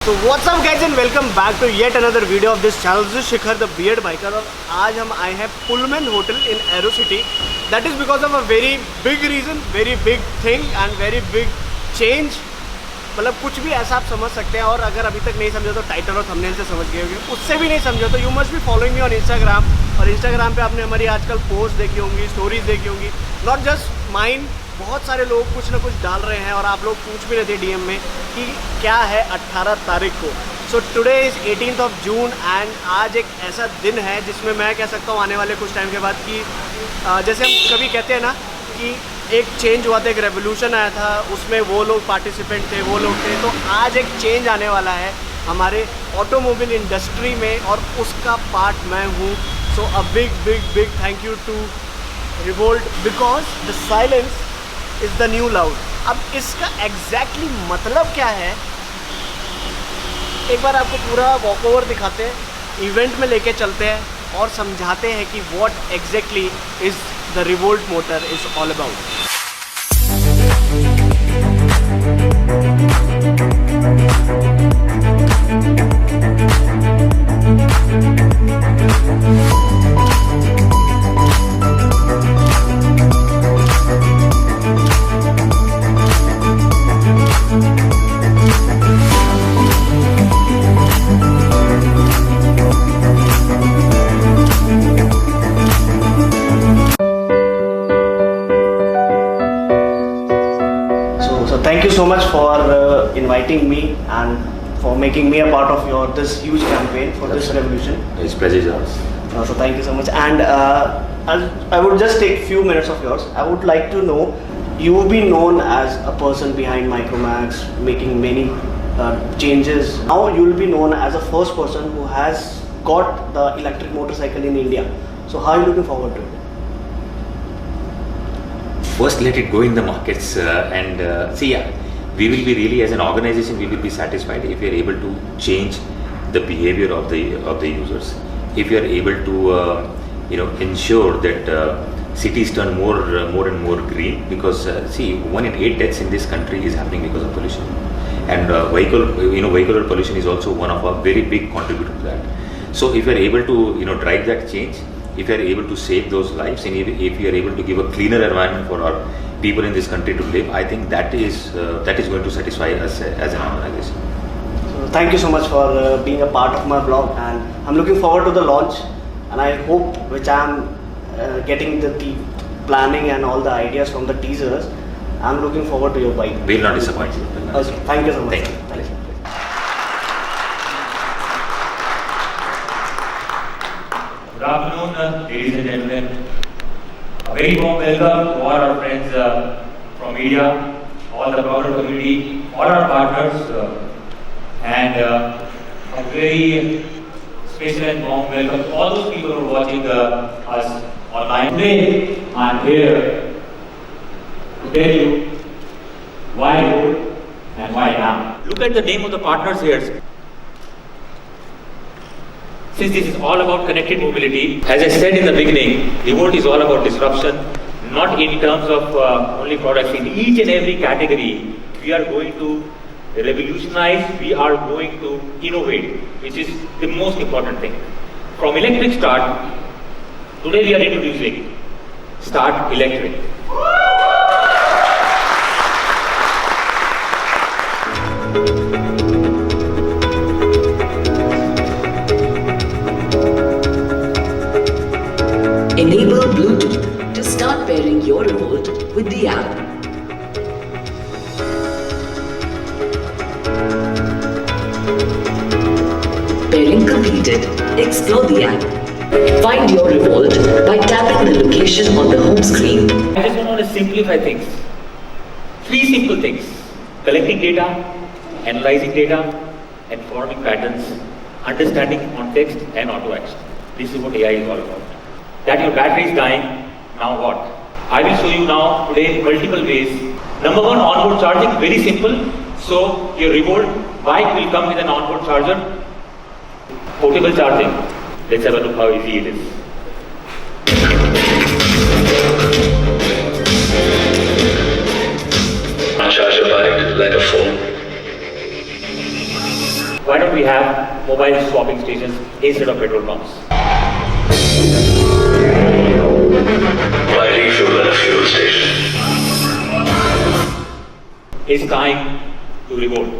तो what's up guys and welcome back to yet another video of this channel. This Shikhar the beard biker और आज हम आए हैं Pullman hotel in Aerocity. That is because of a very big reason, very big thing and very big change. मतलब कुछ भी ऐसा आप समझ सकते हैं, और अगर अभी तक नहीं समझो तो टाइटल और थंबनेल से समझ गए होंगे। उससे भी नहीं समझो तो you must be following me on Instagram, और इंस्टाग्राम पे आपने हमारी आजकल पोस्ट देखी होंगी, स्टोरीज देखी होंगी। नॉट जस्ट माइंड, बहुत सारे लोग कुछ ना कुछ डाल रहे हैं और आप लोग पूछ भी रहे थे डीएम में कि क्या है 18 तारीख को। So today is 18th of June and आज एक ऐसा दिन है जिसमें मैं कह सकता हूँ आने वाले कुछ टाइम के बाद कि जैसे हम कभी कहते हैं ना कि एक चेंज हुआ था, एक रेवोल्यूशन आया था, उसमें वो लोग पार्टिसिपेंट थे, वो लोग थे। तो आज एक चेंज आने वाला है हमारे ऑटोमोबाइल इंडस्ट्री में और उसका पार्ट मैं हूँ। So a big big big thank you to revolt because the silence is the new loud. अब इसका एग्जैक्टली मतलब क्या है, एक बार आपको पूरा वॉक ओवर दिखाते हैं, इवेंट में लेके चलते हैं और समझाते हैं कि what exactly is the revolt motor is all about. Thank you so much for inviting me and for making me a part of your this huge campaign for this revolution. It's pleasure ours. So thank you so much, and I would just take few minutes of yours. I would like to know, you've been known as a person behind Micromax, making many changes. Now you will be known as a first person who has got the electric motorcycle in India. So how are you looking forward to it? First, let it go in the markets and see. Yeah, we will be really, as an organization, we will be satisfied if we are able to change the behavior of the users. If we are able to, ensure that cities turn more and more green. Because see, 1 in 8 deaths in this country is happening because of pollution, and vehicular pollution is also one of our very big contributor to that. So, if we are able to, drive that change. If we are able to save those lives, and if we are able to give a cleaner environment for our people in this country to live, I think that is going to satisfy us as an organization. So thank you so much for being a part of my vlog, and I'm looking forward to the launch. And I hope, which I'm getting the planning and all the ideas from the teasers, I'm looking forward to your bike. Will not disappoint you. Okay, thank you so much. Thank you. Good afternoon, ladies and gentlemen. A very warm welcome to all our friends from media, all the broader community, all our partners, and a very special and warm welcome to all those people who are watching us online. Today, I am here to tell you why Revolt and why now. Look at the name of the partners here. Since this is all about connected mobility, as I said in the beginning, Revolt is all about disruption, not in terms of only products. In each and every category, we are going to revolutionize, we are going to innovate, which is the most important thing. From electric start, today we are introducing Start Electric. Enable Bluetooth to start pairing your Revolt with the app. Pairing completed. Explore the app. Find your Revolt by tapping the location on the home screen. I just want to simplify things. 3 simple things: collecting data, analyzing data, and forming patterns, understanding context and auto action. This is what AI is all about. That your battery is dying, now what? I will show you now today multiple ways. Number 1, onboard charging, very simple. So your Revolt bike will come with an onboard charger. Portable charging. Let's have a look how easy it is. Charge your bike like a phone. why don't we have mobile swapping stations instead of petrol pumps? Lighting fuel at a fuel station. It's time to revolt.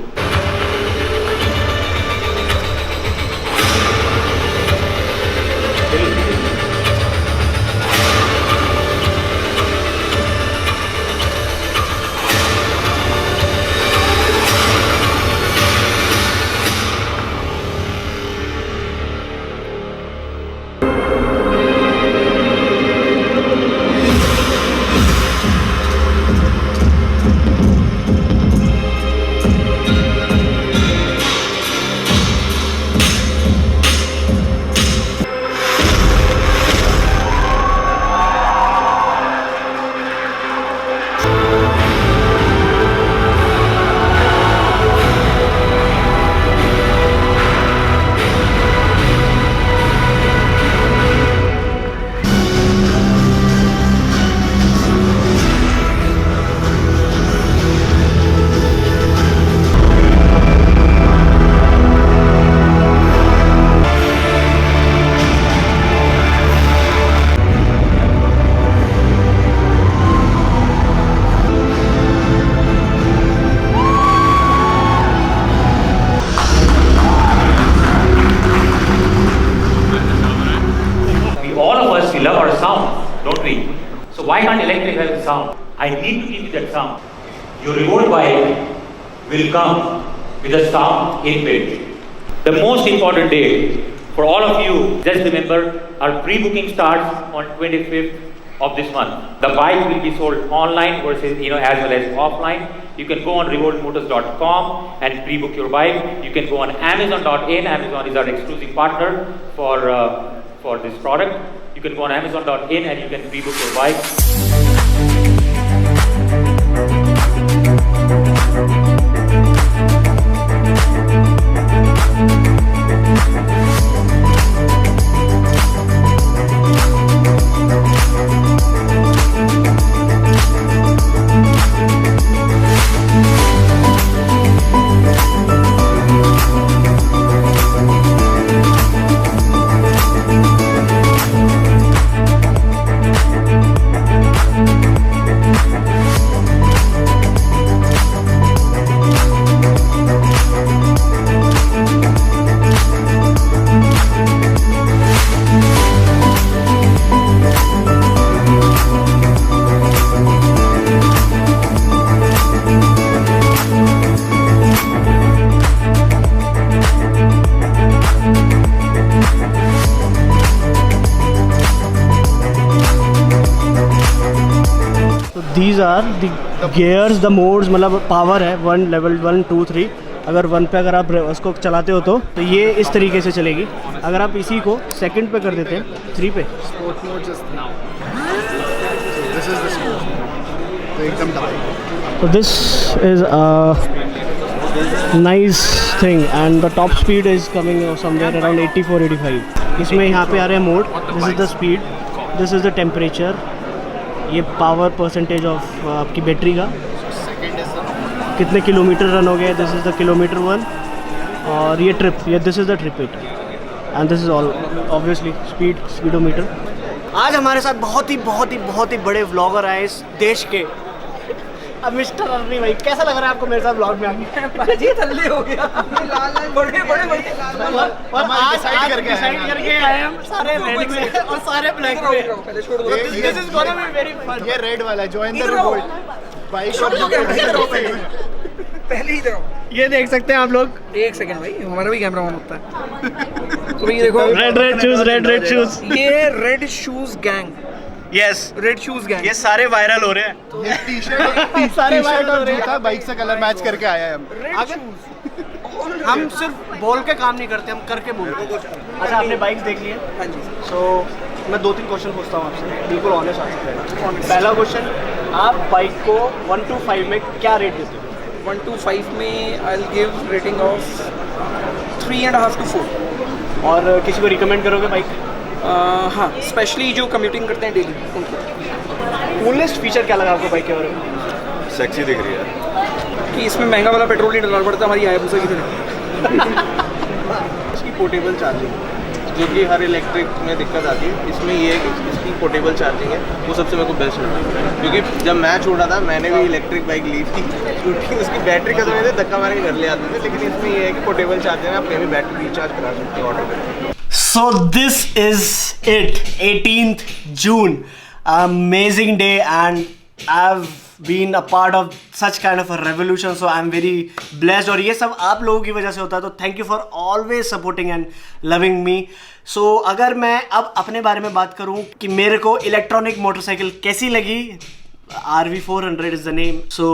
All of us, we love our sound, don't we? So why can't electric have sound? I need to give you that sound. Your remote bike will come with a sound inbuilt. The most important date for all of you, just remember, our pre-booking starts on 25th of this month. The bike will be sold online versus as well as offline. You can go on revoltmotors.com and pre-book your bike. You can go on Amazon.in. Amazon is our exclusive partner for this product. You can go on Amazon.in and you can pre-book your bike. These are the gears, the modes, मतलब power है 1 level 1 2 3. अगर 1 पे अगर आप उसको चलाते हो तो ये इस तरीके से चलेगी. अगर आप इसी को सेकंड पे कर देते हैं 3 पे. Sport mode just now. This is the sport mode. तो एकदम दबाइए. So this is a nice thing and the top speed is coming somewhere around 84-85. इसमें यहाँ पे आ रहे हैं mode. This is the speed. This is the temperature. ये power percentage of आपकी बैटरी का. कितने किलोमीटर रन हो गए. This is the kilometre 1. और ये ट्रिप, ये this is the trip it. And this is all obviously speedometer. आज हमारे साथ बहुत ही बड़े व्लॉगर आए इस देश के. अब मिस्टर अर्नी भाई, कैसा लग रहा है आपको मेरे साथ व्लॉग में आके? बाजी थल्ले हो गया. बड़े और आज डिसाइड करके आए हम सारे रेड में और सारे ब्लैक में. पहले छोड़ दो. This is gonna be very fun. ये रेड वाला join the Revolt. Bike shop पहले ही दो. ये देख सकते हैं आप लोग. एक सेकंड भाई, हमारा भी कैमरा ऑन होता है. तो ये देखो, रेड शूज. ये red shoes gang. Yes, red shoes gang. ये सारे वायरल हो रहे हैं. ये टी-शर्ट सारे वायरल हो रहे जूता हैं. बाइक से कलर मैच करके आया है हम. हम सिर्फ बोल के काम नहीं करते, हम करके बोलते हैं. अच्छा, आपने बाइक्स देख ली है? हाँ जी. सो मैं 2-3 क्वेश्चन पूछता हूँ आपसे, बिल्कुल ऑनेस्ट आंसर देना. पहला क्वेश्चन, आप बाइक को 1 to 5 में क्या रेट देते हो? 1 to 5 में I will give rating of 3.5 to 4. और किसी को रिकमेंड करोगे बाइक? हाँ, स्पेशली जो कम्यूटिंग करते हैं डेली उनको. कूलेस्ट फीचर क्या लगा आपको बाइक के बारे में? सेक्सी दिख रही है. कि इसमें महंगा वाला पेट्रोल नहीं डालना पड़ता हमारी हायाबुसा की तरह. इसकी पोर्टेबल चार्जिंग, जो कि हर इलेक्ट्रिक में दिक्कत आती है, इसमें ये है कि इसकी पोर्टेबल चार्जिंग है, वो सबसे मेरे को बेस्ट लगा। क्योंकि जब मैं छोड़ा था मैंने भी इलेक्ट्रिक बाइक ली थी, क्योंकि उसकी बैटरी खत्म हुई थी, धक्का मार के घर ले आते थे, लेकिन इसमें ये है कि पोर्टेबल चार्जर है, आप कहीं भी बैटरी रिचार्ज करा सकते हो ऑर्डर करके। So this is it, 18th June, amazing day, and I've been a part of such kind of a revolution, so I'm very blessed. और ये सब आप लोगों की वजह से होता है, तो thank you for always supporting and loving me. So अगर मैं अब अपने बारे में बात करूँ कि मेरे को इलेक्ट्रॉनिक मोटरसाइकिल कैसी लगी, RV400 is the name. So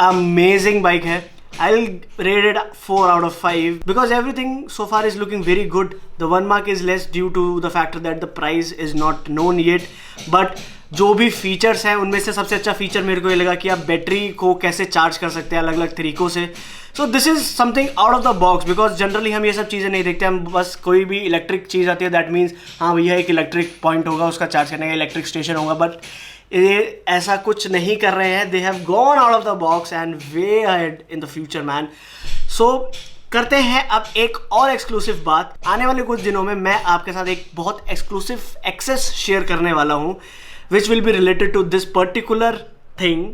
amazing bike है. I'll rate it 4 out of 5 because everything so far is looking very good. The 1 mark is less due to the factor that the price is not known yet. But जो भी features हैं उनमें से सबसे अच्छा feature मेरे को ये लगा कि आप बैटरी को कैसे चार्ज कर सकते हैं अलग अलग तरीक़ों से. So this is something out of the box because generally हम ये सब चीज़ें नहीं देखते. हम बस कोई भी इलेक्ट्रिक चीज़ आती है दैट मीन्स हाँ भैया एक इलेक्ट्रिक पॉइंट होगा, उसका चार्ज करने का इलेक्ट्रिक स्टेशन होगा. बट ये ऐसा कुछ नहीं कर रहे हैं. They have gone out of the box and way ahead in the future man. So करते हैं अब एक और एक्सक्लूसिव बात. आने वाले कुछ दिनों में मैं आपके साथ एक बहुत एक्सक्लूसिव एक्सेस शेयर करने वाला हूँ which will be related to this particular thing.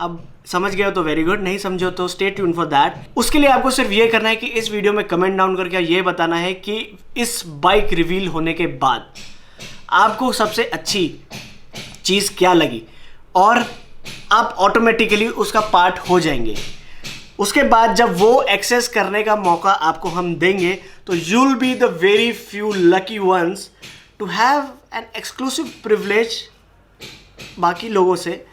अब समझ गए हो तो वेरी गुड, नहीं समझो तो स्टे ट्यून फॉर दैट. उसके लिए आपको सिर्फ ये करना है कि इस वीडियो में कमेंट डाउन करके ये बताना है कि इस बाइक रिवील होने के बाद आपको सबसे अच्छी चीज़ क्या लगी, और आप ऑटोमेटिकली उसका पार्ट हो जाएंगे. उसके बाद जब वो एक्सेस करने का मौका आपको हम देंगे तो you will be the very few lucky ones to have an exclusive privilege बाकी लोगों से.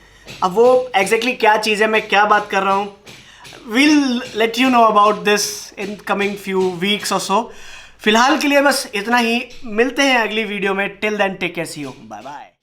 अब वो एग्जैक्टली क्या चीज़ है, मैं क्या बात कर रहा हूँ, will let you know about this in coming few weeks और सो. फिलहाल के लिए बस इतना ही. मिलते हैं अगली वीडियो में. Till then take care, see you, bye bye.